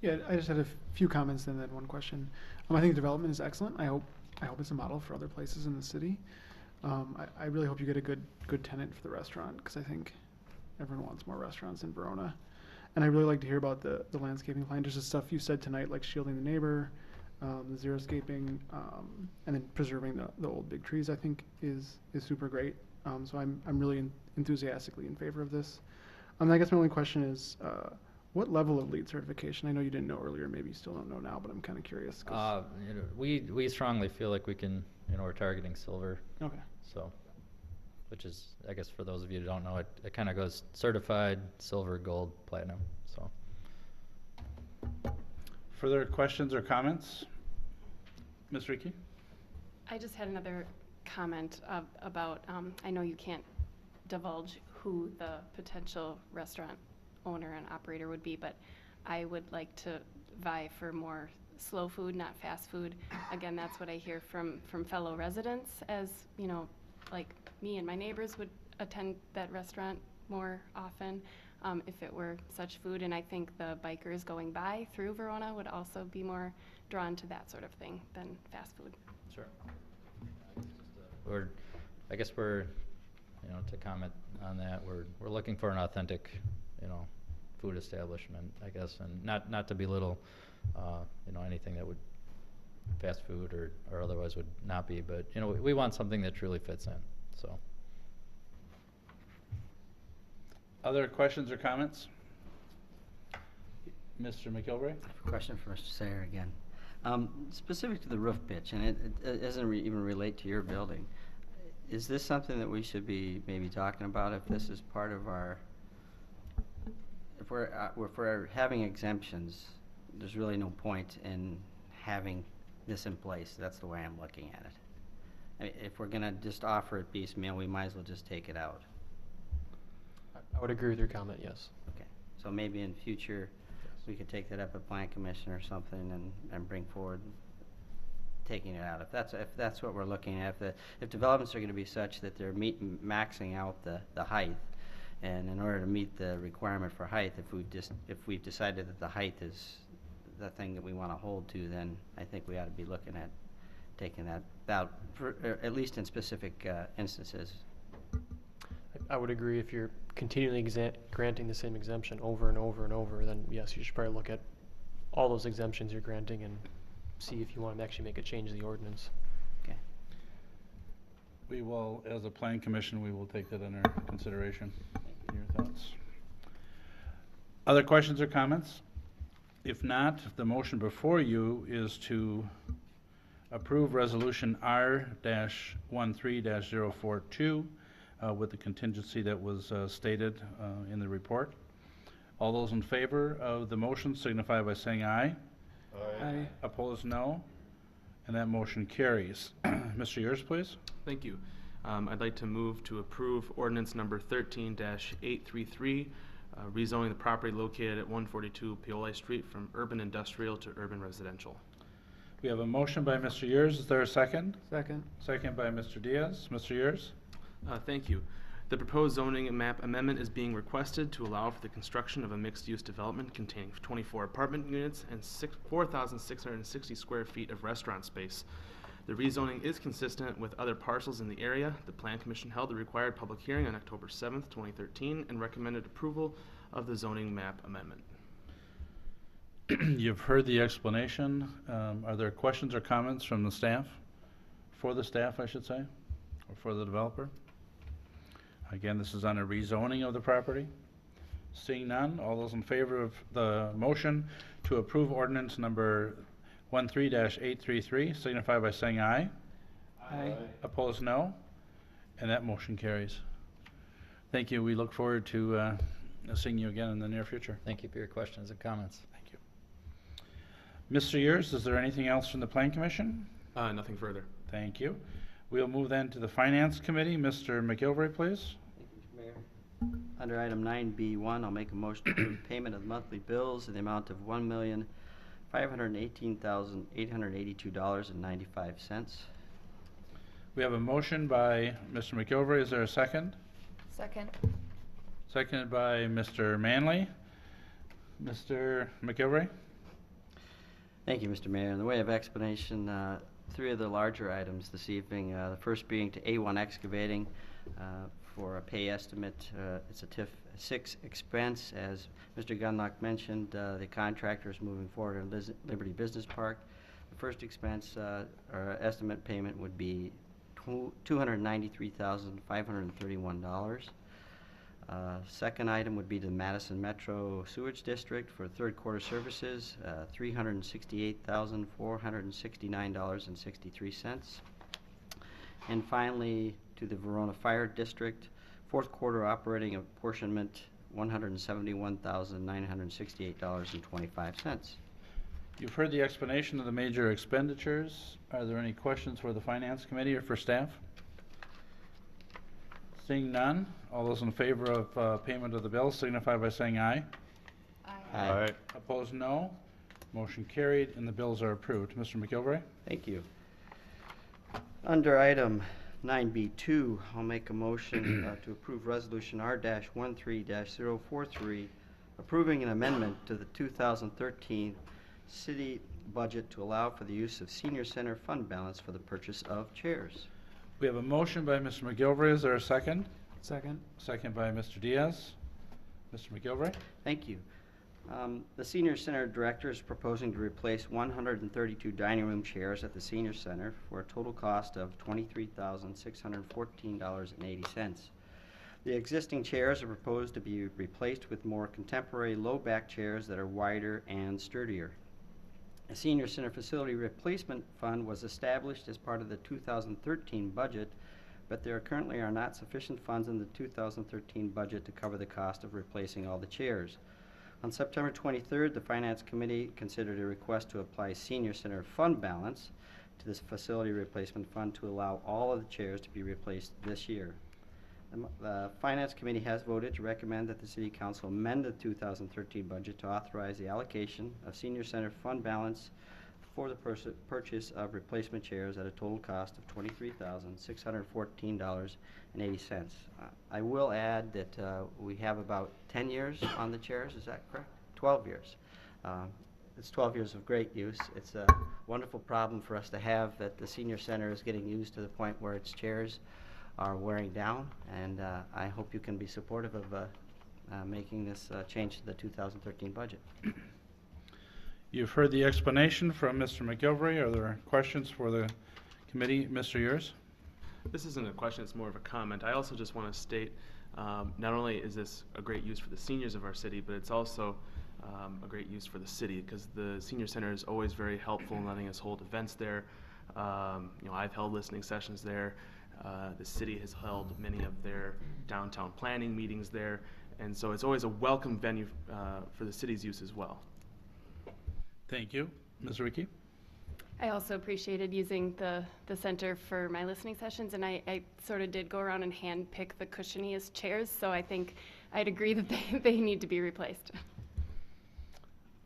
Yeah, I just had a few comments and then one question. I think the development is excellent. I hope it's a model for other places in the city. I really hope you get a good tenant for the restaurant, because I think everyone wants more restaurants in Verona. And I really like to hear about the landscaping plan. Just the stuff you said tonight, like shielding the neighbor, the xeriscaping, and then preserving the old big trees, I think is super great. So I'm really enthusiastically in favor of this. I guess my only question is, what level of LEED certification? I know you didn't know earlier, maybe you still don't know now, but I'm kind of curious. We strongly feel like we can, we're targeting silver. Okay. So, which is, I guess for those of you who don't know, it kind of goes certified silver, gold, platinum, so. Further questions or comments? Ms. Reiki? I just had another comment about, I know you can't divulge who the potential restaurant owner and operator would be, but I would like to vie for more slow food, not fast food. Again, that's what I hear from fellow residents, as, like me and my neighbors would attend that restaurant more often if it were such food, and I think the bikers going by through Verona would also be more drawn to that sort of thing than fast food. Sure. I guess we're, to comment on that, we're looking for an authentic, food establishment, I guess, and not to belittle, anything that would fast food or otherwise would not be, but, we want something that truly fits in, so. Other questions or comments? Mr. McGilvray? Question for Mr. Sayer again. Specific to the roof pitch, and it doesn't even relate to your building, is this something that we should be maybe talking about if this is part of our, if we're having exemptions, there's really no point in having this in place. That's the way I'm looking at it. If we're gonna just offer it piecemeal, we might as well just take it out. I would agree with your comment, yes. Okay, so maybe in future, we could take that up at Plan Commission or something and bring forward taking it out. If that's what we're looking at, if developments are gonna be such that they're maxing out the height, and in order to meet the requirement for height, if we've decided that the height is the thing that we wanna hold to, then I think we ought to be looking at taking that out, at least in specific instances. I would agree. If you're continually granting the same exemption over and over and over, then yes, you should probably look at all those exemptions you're granting and see if you want to actually make a change to the ordinance. Okay. We will, as a plan commission, we will take that under consideration. Your thoughts? Other questions or comments? If not, the motion before you is to approve resolution R-13-042 with the contingency that was stated in the report. All those in favor of the motion signify by saying aye. Aye. Opposed, no. And that motion carries. Mr. Yurs, please. Thank you. I'd like to move to approve ordinance number 13-833, rezoning the property located at 142 Paoli Street from urban industrial to urban residential. We have a motion by Mr. Yurs. Is there a second? Second. Second by Mr. Diaz. Mr. Yurs? Thank you. The proposed zoning map amendment is being requested to allow for the construction of a mixed-use development containing 24 apartment units and 4,660 square feet of restaurant space. The rezoning is consistent with other parcels in the area. The Plan Commission held the required public hearing on October 7th, 2013, and recommended approval of the zoning map amendment. You've heard the explanation. Are there questions or comments from the staff? For the staff, I should say, or for the developer? Again, this is on a rezoning of the property. Seeing none, all those in favor of the motion to approve ordinance number 13-833 signify by saying aye. Aye. Opposed, no. And that motion carries. Thank you. We look forward to seeing you again in the near future. Thank you for your questions and comments. Thank you. Mr. Yurs, is there anything else from the Plan Commission? Nothing further. Thank you. We'll move then to the Finance Committee. Mr. McGilvery, please. Thank you, Mr. Mayor. Under item 9B1, I'll make a motion to approve payment of monthly bills in the amount of $1,518,882.95. We have a motion by Mr. McGilvery. Is there a second? Second. Seconded by Mr. Manley. Mr. McGilvery? Thank you, Mr. Mayor. In the way of explanation, three of the larger items this evening. The first being to A1 Excavating for a pay estimate. It's a TIF 6 expense. As Mr. Gunlock mentioned, the contractor is moving forward in Liberty Business Park. The first expense or estimate payment would be $293,531. Second item would be the Madison Metro Sewage District for third quarter services, $368,469.63. And finally, to the Verona Fire District, fourth quarter operating apportionment, $171,968.25. You've heard the explanation of the major expenditures. Are there any questions for the Finance Committee or for staff? Seeing none, all those in favor of payment of the bills signify by saying aye. Aye. Opposed, no. Motion carried, and the bills are approved. Mr. McGilvery? Thank you. Under item 9B2, I'll make a motion to approve Resolution R-13-043, approving an amendment to the 2013 city budget to allow for the use of senior center fund balance for the purchase of chairs. We have a motion by Mr. McGilvery. Is there a second? Second. Second by Mr. Diaz. Mr. McGilvery? Thank you. The Senior Center Director is proposing to replace 132 dining room chairs at the Senior Center for a total cost of $23,614.80. The existing chairs are proposed to be replaced with more contemporary low-back chairs that are wider and sturdier. A Senior Center Facility Replacement Fund was established as part of the 2013 budget, but there currently are not sufficient funds in the 2013 budget to cover the cost of replacing all the chairs. On September 23rd, the Finance Committee considered a request to apply Senior Center fund balance to this facility replacement fund to allow all of the chairs to be replaced this year. The Finance Committee has voted to recommend that the City Council amend the 2013 budget to authorize the allocation of senior center fund balance for the purchase of replacement chairs at a total cost of $23,614.80. I will add that we have about 10 years on the chairs, is that correct? 12 years. It's 12 years of great use. It's a wonderful problem for us to have, that the senior center is getting used to the point where its chairs are wearing down, and I hope you can be supportive of making this change to the 2013 budget. You've heard the explanation from Mr. McGilvery. Are there questions for the committee? Mr. Yurs? This isn't a question, it's more of a comment. I also just want to state, not only is this a great use for the seniors of our city, but it's also a great use for the city, because the senior center is always very helpful in letting us hold events there. I've held listening sessions there. The city has held many of their downtown planning meetings there, and so it's always a welcome venue for the city's use as well. Thank you. Ms. Ricky? I also appreciated using the center for my listening sessions, and I sort of did go around and hand pick the cushioniest chairs, so I think I'd agree that they need to be replaced.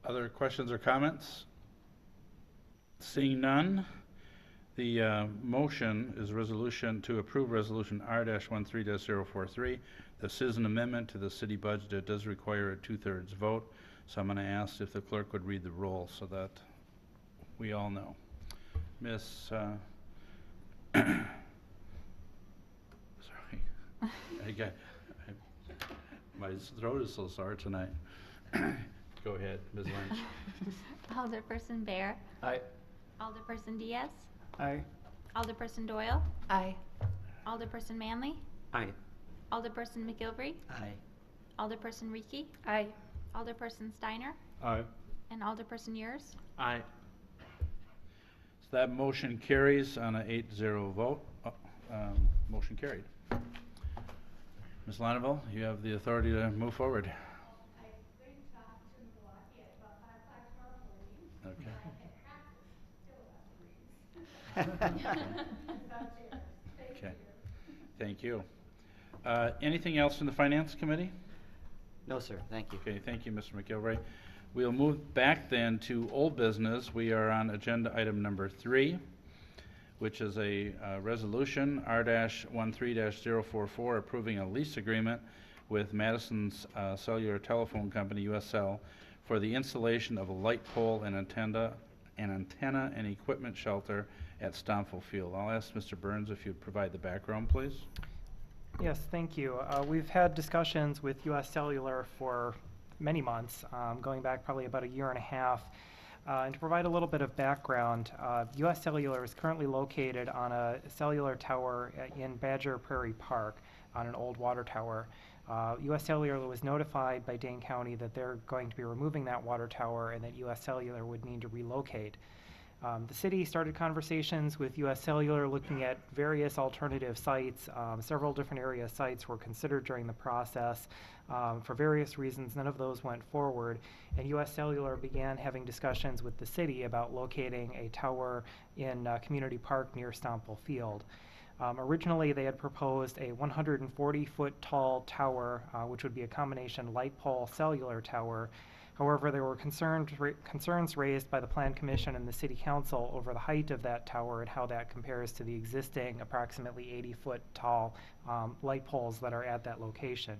Other questions or comments? Seeing none, the motion is resolution to approve resolution R-13-043, the citizen amendment to the city budget. It does require a 2/3 vote, so I'm going to ask if the clerk would read the roll so that we all know. Miss, sorry, my throat is so sore tonight. Go ahead, Ms. Lynch. Alderperson Bear. Aye. Alderperson Diaz. Aye. Alderperson Doyle. Aye. Alderperson Manley. Aye. Alderperson McGilvery. Aye. Alderperson Rieke. Aye. Alderperson Steiner. Aye. And Alderperson Yurs. Aye. So that motion carries on an 8-0 vote. Motion carried. Ms. Lonneville, you have the authority to move forward. Okay. Okay. Thank you. Anything else from the Finance Committee? No, sir. Thank you. Okay, thank you, Mr. McGilvray. We'll move back then to old business. We are on agenda item number 3, which is a resolution R-13-044 approving a lease agreement with Madison's Cellular Telephone Company, USL, for the installation of a light pole and antenna and equipment shelter at Stomfel Field. I'll ask Mr. Burns if you'd provide the background, please. Yes, thank you. We've had discussions with US Cellular for many months, going back probably about a year and a half. And to provide a little bit of background, US Cellular is currently located on a cellular tower in Badger Prairie Park on an old water tower. US Cellular was notified by Dane County that they're going to be removing that water tower and that US Cellular would need to relocate. The city started conversations with US Cellular looking at various alternative sites. Several different area sites were considered during the process. For various reasons, none of those went forward, and US Cellular began having discussions with the city about locating a tower in Community Park near Stomfel Field. Originally, they had proposed a 140-foot tall tower, which would be a combination light pole cellular tower. However, there were concerns raised by the Plan Commission and the City Council over the height of that tower and how that compares to the existing approximately 80-foot tall light poles that are at that location.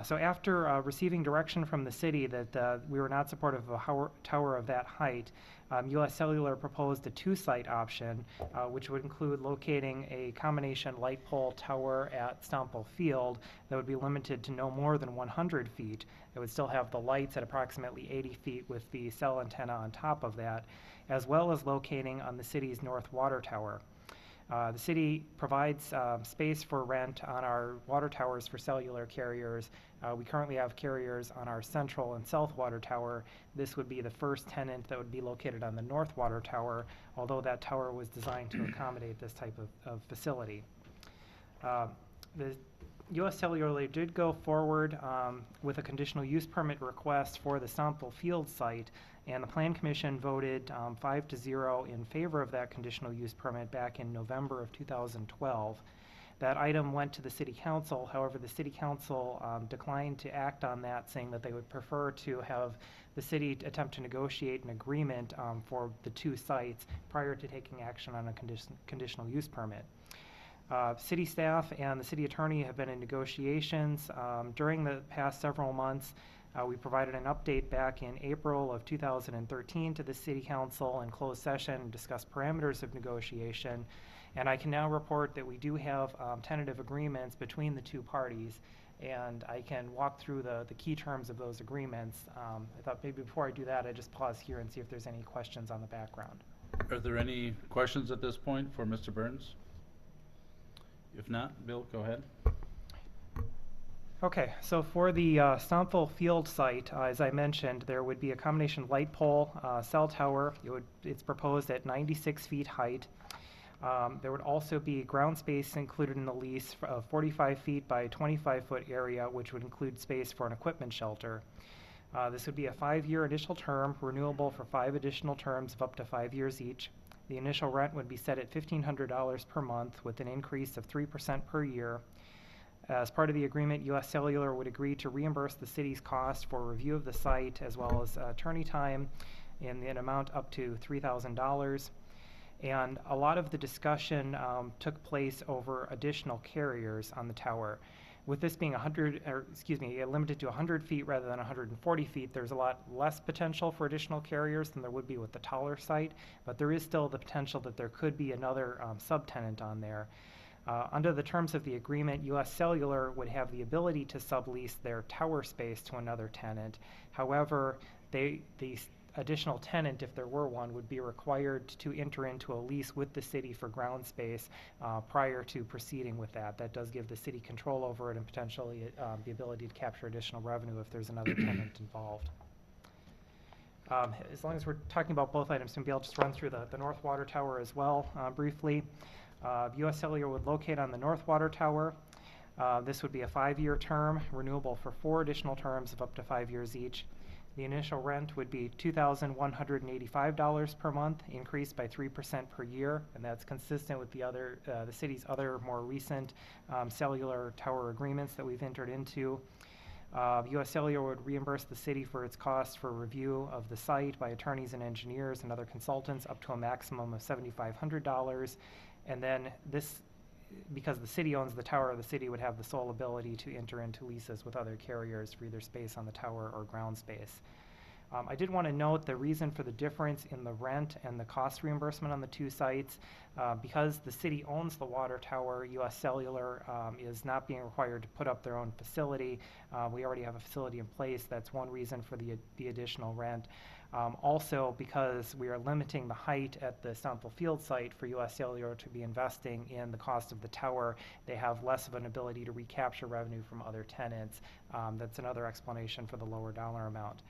So after receiving direction from the city that we were not supportive of a tower of that height, US Cellular proposed a 2-site option, which would include locating a combination light pole tower at Stomfel Field that would be limited to no more than 100 feet. It would still have the lights at approximately 80 feet with the cell antenna on top of that, as well as locating on the city's north water tower. The city provides space for rent on our water towers for cellular carriers. We currently have carriers on our central and south water tower. This would be the first tenant that would be located on the north water tower, although that tower was designed to accommodate this type of facility. The US Cellular did go forward with a conditional use permit request for the Stomple Field site, and the Plan Commission voted 5-0 in favor of that conditional use permit back in November of 2012. That item went to the City Council. However, the City Council declined to act on that, saying that they would prefer to have the city attempt to negotiate an agreement for the two sites prior to taking action on a conditional use permit. City staff and the city attorney have been in negotiations during the past several months. We provided an update back in April of 2013 to the City Council in closed session and discussed parameters of negotiation. And I can now report that we do have tentative agreements between the two parties, and I can walk through the key terms of those agreements. I thought maybe before I do that, I'd just pause here and see if there's any questions on the background. Are there any questions at this point for Mr. Burns? If not, Bill, go ahead. Okay, so for the Stomple Field site, as I mentioned, there would be a combination light pole cell tower. It's proposed at 96 feet height. There would also be ground space included in the lease of 45 feet by 25-foot area, which would include space for an equipment shelter. This would be a 5-year initial term, renewable for 5 additional terms of up to 5 years each. The initial rent would be set at $1,500 per month with an increase of 3% per year. As part of the agreement, US Cellular would agree to reimburse the city's cost for review of the site as well as attorney time in an amount up to $3,000. And a lot of the discussion took place over additional carriers on the tower. With this being limited to 100 feet rather than 140 feet, there's a lot less potential for additional carriers than there would be with the taller site, but there is still the potential that there could be another subtenant on there. Under the terms of the agreement, US Cellular would have the ability to sublease their tower space to another tenant. However, the additional tenant, if there were one, would be required to enter into a lease with the city for ground space prior to proceeding with that. That does give the city control over it and potentially the ability to capture additional revenue if there's another tenant involved. As long as we're talking about both items, maybe I'll just run through the North Water Tower as well briefly. US Cellular would locate on the North Water Tower. This would be a 5-year term, renewable for 4 additional terms of up to 5 years each. The initial rent would be $2,185 per month, increased by 3% per year, and that's consistent with the city's other more recent cellular tower agreements that we've entered into. US Cellular would reimburse the city for its costs for review of the site by attorneys and engineers and other consultants up to a maximum of $7,500. And then because the city owns the tower, the city would have the sole ability to enter into leases with other carriers for either space on the tower or ground space. I did want to note the reason for the difference in the rent and the cost reimbursement on the two sites. Because the city owns the water tower, US Cellular is not being required to put up their own facility. We already have a facility in place. That's one reason for the additional rent. Also, because we are limiting the height at the Stomple Field site for US Cellular to be investing in the cost of the tower, they have less of an ability to recapture revenue from other tenants. That's another explanation for the lower dollar amount.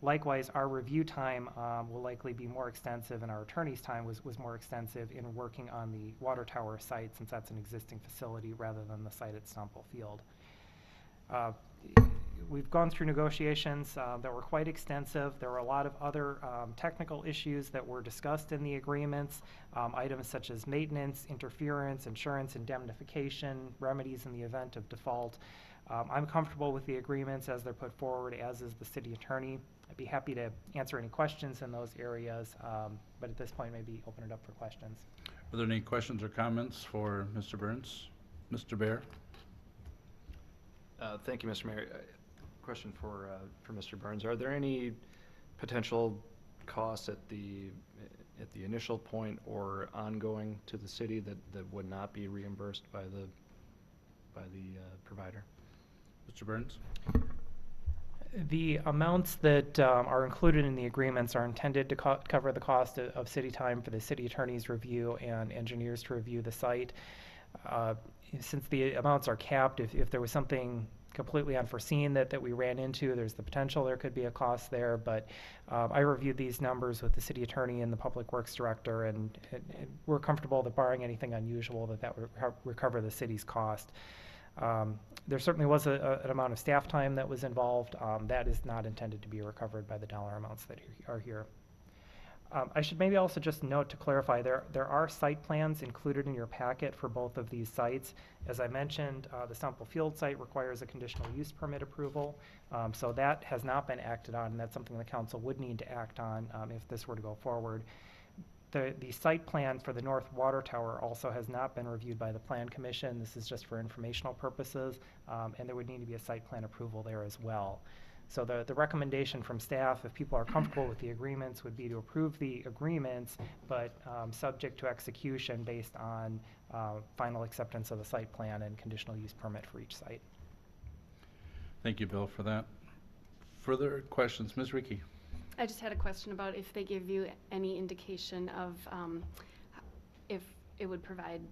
Likewise, our review time will likely be more extensive, and our attorney's time was more extensive in working on the water tower site, since that's an existing facility rather than the site at Stomple Field. We've gone through negotiations that were quite extensive. There were a lot of other technical issues that were discussed in the agreements, items such as maintenance, interference, insurance, indemnification, remedies in the event of default. I'm comfortable with the agreements as they're put forward, as is the city attorney. I'd be happy to answer any questions in those areas, but at this point, maybe open it up for questions. Are there any questions or comments for Mr. Burns? Mr. Bear? Thank you, Mr. Mayor. Question for Mr. Burns. Are there any potential costs at the initial point or ongoing to the city that would not be reimbursed by the provider? Mr. Burns? The amounts that are included in the agreements are intended to cover the cost of city time for the city attorney's review and engineers to review the site. Since the amounts are capped, if there was something completely unforeseen that we ran into, there's the potential there could be a cost there, but I reviewed these numbers with the city attorney and the public works director, and we're comfortable that barring anything unusual that would recover the city's cost. There certainly was an amount of staff time that was involved. That is not intended to be recovered by the dollar amounts that are here. I should maybe also just note to clarify, there are site plans included in your packet for both of these sites. As I mentioned, the Stumple Field site requires a conditional use permit approval, so that has not been acted on, and that's something the council would need to act on if this were to go forward. The site plan for the North Water Tower also has not been reviewed by the Plan Commission. This is just for informational purposes, and there would need to be a site plan approval there as well. So the recommendation from staff, if people are comfortable with the agreements, would be to approve the agreements, but subject to execution based on final acceptance of the site plan and conditional use permit for each site. Thank you, Bill, for that. Further questions? Ms. Reekie? I just had a question about if they give you any indication of if it would provide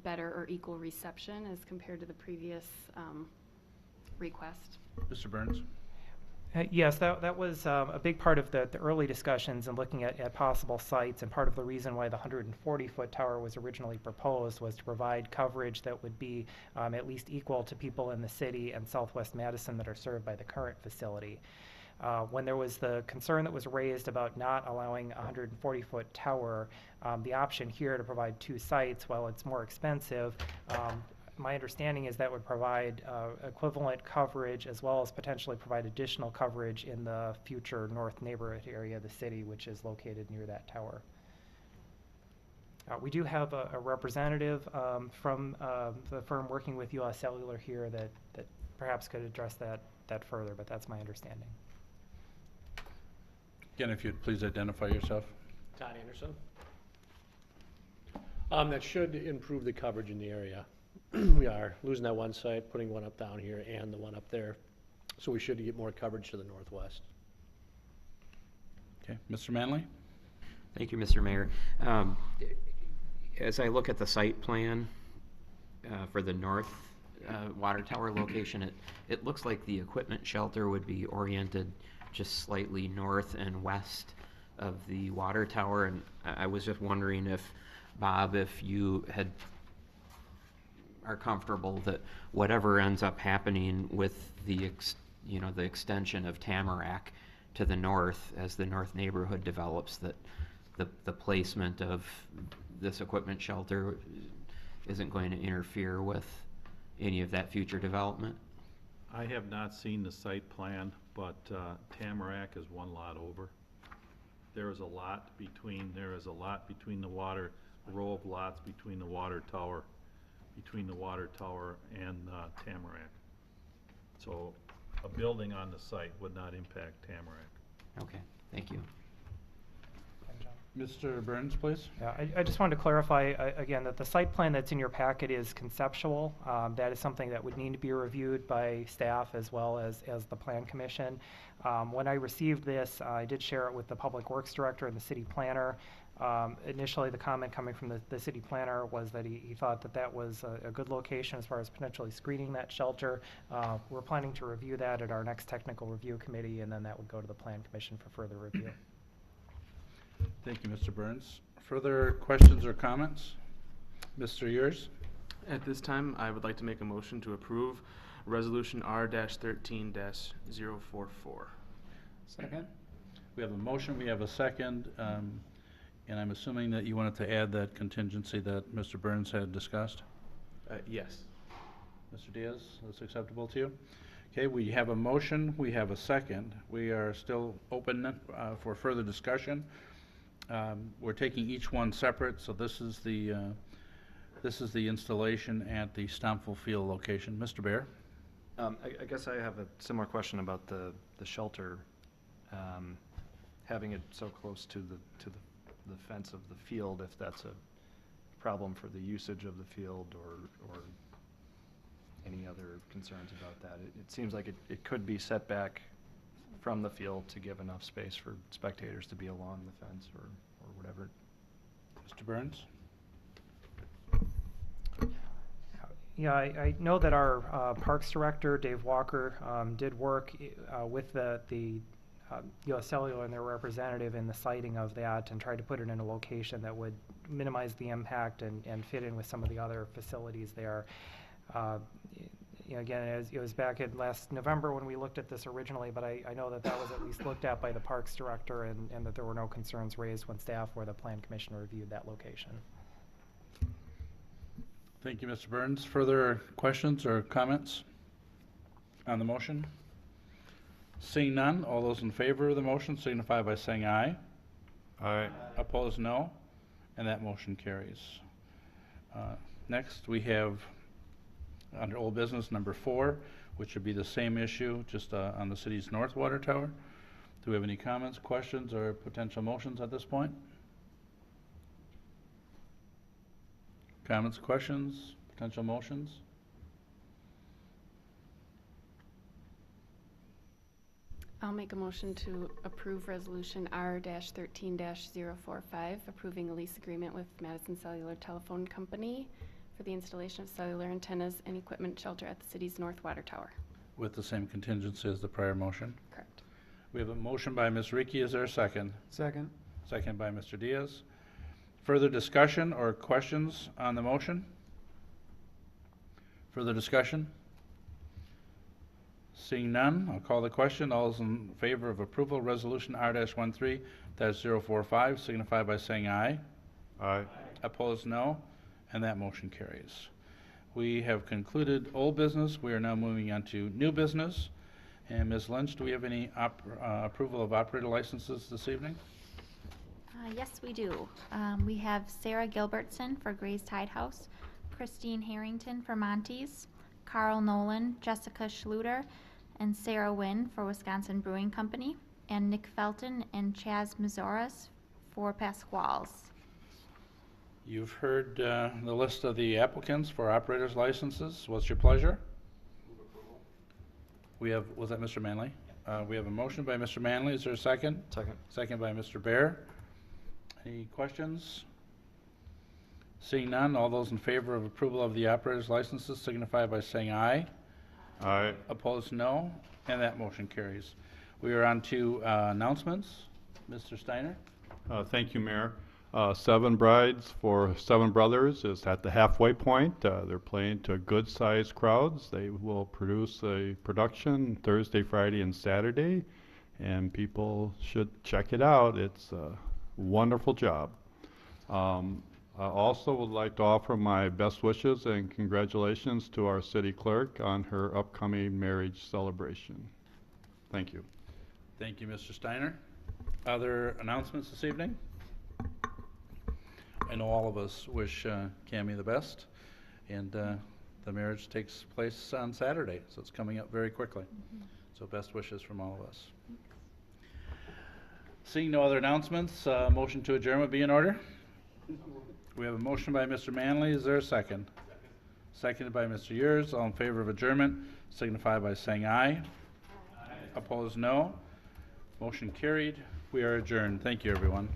better or equal reception as compared to the previous request. Mr. Burns? Yes, that was a big part of the early discussions and looking at possible sites, and part of the reason why the 140-foot tower was originally proposed was to provide coverage that would be at least equal to people in the city and Southwest Madison that are served by the current facility. When there was the concern that was raised about not allowing a 140-foot tower, the option here to provide two sites, while it's more expensive, my understanding is that would provide equivalent coverage as well as potentially provide additional coverage in the future north neighborhood area of the city, which is located near that tower. We do have a representative from the firm working with US Cellular here that perhaps could address that further, but that's my understanding. Again, if you'd please identify yourself. Todd Anderson. That should improve the coverage in the area. We are losing that one site, putting one up down here and the one up there. So we should get more coverage to the northwest. Okay, Mr. Manley? Thank you, Mr. Mayor. As I look at the site plan for the north water tower location, it looks like the equipment shelter would be oriented just slightly north and west of the water tower. And I was just wondering if, Bob, if you are comfortable that whatever ends up happening with the extension of Tamarack to the north as the north neighborhood develops, that the placement of this equipment shelter isn't going to interfere with any of that future development? I have not seen the site plan, but Tamarack is one lot over. There is a lot between the water, row of lots between the water tower and Tamarack. So a building on the site would not impact Tamarack. Okay, thank you. Mr. Burns, please. Yeah, I just wanted to clarify again that the site plan that's in your packet is conceptual. That is something that would need to be reviewed by staff as well as the Plan Commission. When I received this, I did share it with the Public Works Director and the City Planner. Initially, the comment coming from the City Planner was that he thought that was a good location as far as potentially screening that shelter. We're planning to review that at our next technical review committee, and then that would go to the Plan Commission for further review. Thank you, Mr. Burns. Further questions or comments? Mr. Yurs? At this time, I would like to make a motion to approve Resolution R-13-044. Second. We have a motion, we have a second, and I'm assuming that you wanted to add that contingency that Mr. Burns had discussed? Yes. Mr. Diaz, that's acceptable to you? Okay, we have a motion, we have a second. We are still open for further discussion. We're taking each one separate, so this is the installation at the Stumple Field location. Mr. Bear? I guess I have a similar question about the shelter, having it so close to the fence of the field, if that's a problem for the usage of the field or any other concerns about that. It seems like it could be set back from the field to give enough space for spectators to be along the fence or whatever. Mr. Burns? Yeah, I know that our Parks Director, Dave Walker, did work with the US Cellular and their representative in the siting of that and tried to put it in a location that would minimize the impact and fit in with some of the other facilities there. You know, again, it was back in last November when we looked at this originally, but I know that that was at least looked at by the Parks Director and that there were no concerns raised when staff or the Plan Commission reviewed that location. Thank you, Mr. Burns. Further questions or comments on the motion? Seeing none, all those in favor of the motion signify by saying aye. Aye. Opposed, no. And that motion carries. Next, we have under old business number 4, which would be the same issue, just on the city's north water tower. Do we have any comments, questions, or potential motions at this point? Comments, questions, potential motions? I'll make a motion to approve Resolution R-13-045, approving a lease agreement with Madison Cellular Telephone Company for the installation of cellular antennas and equipment shelter at the city's north water tower. With the same contingency as the prior motion. Correct. We have a motion by Ms. Reiki. Is there a second? Second. Second by Mr. Diaz. Further discussion or questions on the motion? Further discussion? Seeing none, I'll call the question. All those in favor of approval of Resolution R-13-045 signify by saying aye. Aye. Opposed, no. And that motion carries. We have concluded old business. We are now moving on to new business. And Ms. Lynch, do we have any approval of operator licenses this evening? Yes, we do. We have Sarah Gilbertson for Gray's Tide House, Christine Harrington for Monty's, Carl Nolan, Jessica Schluter, and Sarah Wynn for Wisconsin Brewing Company, and Nick Felton and Chaz Mazoras for Pasquale's. You've heard the list of the applicants for operators licenses. What's your pleasure? We have, was that Mr. Manley? We have a motion by Mr. Manley. Is there a second? Second. Second by Mr. Bear. Any questions? Seeing none, all those in favor of approval of the operators licenses signify by saying aye. Aye. Opposed, no. And that motion carries. We are on to announcements. Mr. Steiner? Thank you, Mayor. Seven Brides for Seven Brothers is at the halfway point. They're playing to good-sized crowds. They will produce a production Thursday, Friday, and Saturday, and people should check it out. It's a wonderful job. I also would like to offer my best wishes and congratulations to our city clerk on her upcoming marriage celebration. Thank you. Thank you, Mr. Steiner. Other announcements this evening? I know all of us wish Cammie the best, and the marriage takes place on Saturday, so it's coming up very quickly. So best wishes from all of us. Seeing no other announcements, motion to adjourn would be in order. We have a motion by Mr. Manley. Is there a second? Seconded by Mr. Yers. All in favor of adjournment signify by saying aye. Opposed, no. Motion carried. We are adjourned. Thank you, everyone.